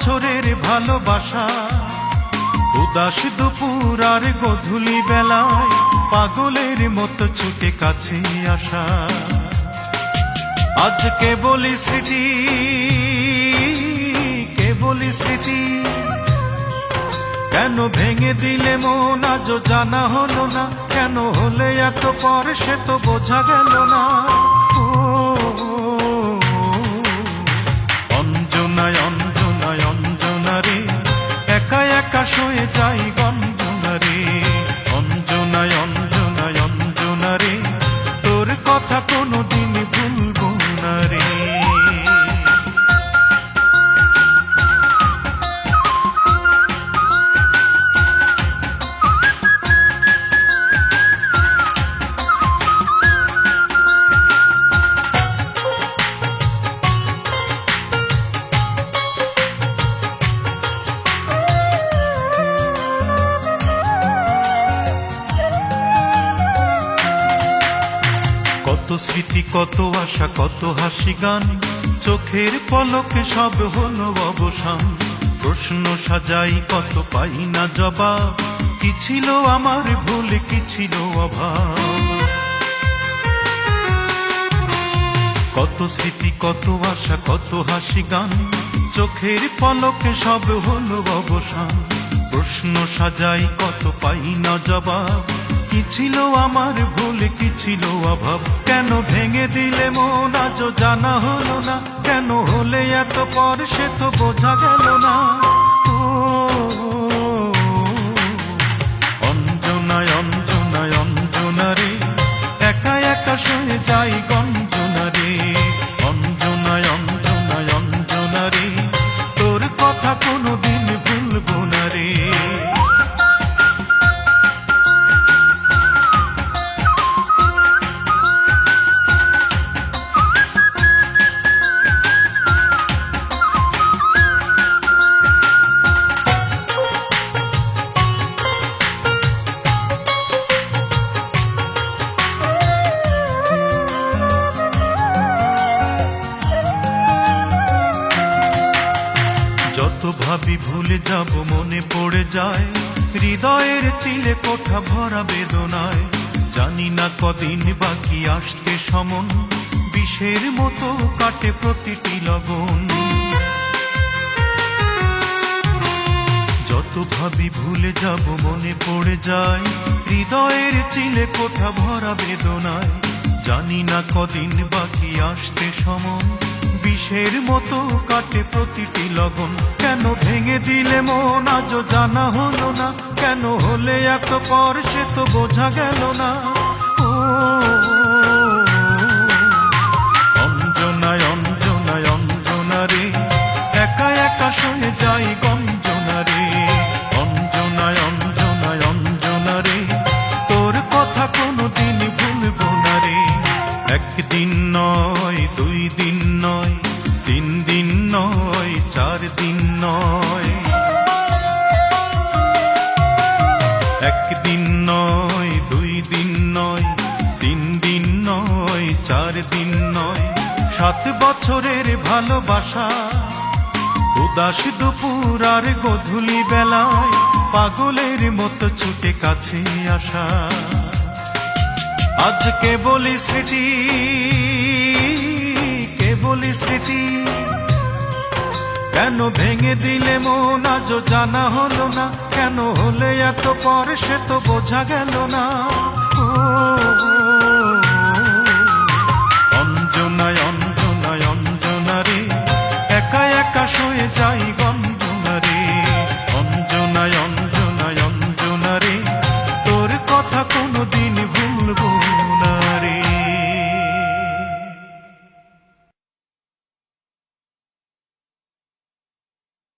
বছরের ভালোবাসা, উদাস দুপুর আর গধূলি বেলায় পাগলের মতো ছুটে কাছে আসা। আজ কেবলই স্মৃতি, কেবলই স্মৃতি, কেন ভেঙে দিলে মন আজও জানা হলো না, কেন হলে এত পর সে তো বোঝা গেল না। অঞ্জনায় অঞ্জনায় অঞ্জনা রে, একা একা শুয়ে যাই গঞ্জনা রে। অঞ্জনায় অঞ্জনায় অঞ্জনা রে, তোর কথা কোনোদিন ভুলবো না রে। কত স্মৃতি, কত আশা, কত হাসি গান, চোখের পলকে সব হলো অবসান। প্রশ্ন সাজাই কত পাই না জবাব, কি ছিল আমার ভুল, কি ছিল অভাব। কত স্মৃতি, কত আশা, কত হাসি গান, চোখের পলকে সব হলো অবসান। প্রশ্ন সাজাই কত পাই না জবাব, কি ছিল আমার ভুল, কি ছিল অভাব। কেন ভেঙে দিলে মন আজও জানা হলো না, কেন হলে এত পর সে তো বোঝা গেল না। অঞ্জনায় অঞ্জনায় অঞ্জনা রে, একা একা শুয়ে যাই গঞ্জনা রে। অঞ্জনায় অঞ্জনায় অঞ্জনা রে, তোর কথা কোনোদিন ভুলবো না রে। যত ভাবি ভুলে যাব মনে পড়ে যায়, হৃদয়ের চিলে কোঠা ভরা বেদনায়। জানি না কদিন বাকি আসতে সমন, বিষের মতো কাটে প্রতিটি লগন। যত ভাবি ভুলে যাব মনে পড়ে যায়, হৃদয়ের চিলে কোঠা ভরা বেদনায়। জানি না কদিন বাকি আসতে সমন, বিষের মতো কাটে প্রতিটি লগন। কেন ভেঙে দিলে মন আজও জানা হলো না, কেন হলে এত পর সে তো বোঝা গেল না। অঞ্জনায় অঞ্জনায় অঞ্জনা রে, একা একা শুয়ে যাই গঞ্জনা রে। অঞ্জনায় অঞ্জনায় অঞ্জনা রে, তোর কথা কোনোদিন ভুলবো না রে। একদিন নয়, দুই দিন নয়, তিন দিন নয়, চার দিন নয়। একদিন নয়, দুই দিন নয়, তিন দিন নয়, চার দিন নয়, 7 বছরের ভালোবাসা, উদাস দুপুর আর গধূলি বেলায় পাগলের মতো ছুটে কাছে আসা। আজ কেবলই স্মৃতি, কেবলই স্মৃতি, কেন ভেঙে দিলে মন আজও জানা হলো না, কেন হলে এত পর সে তো বোঝা গেল না।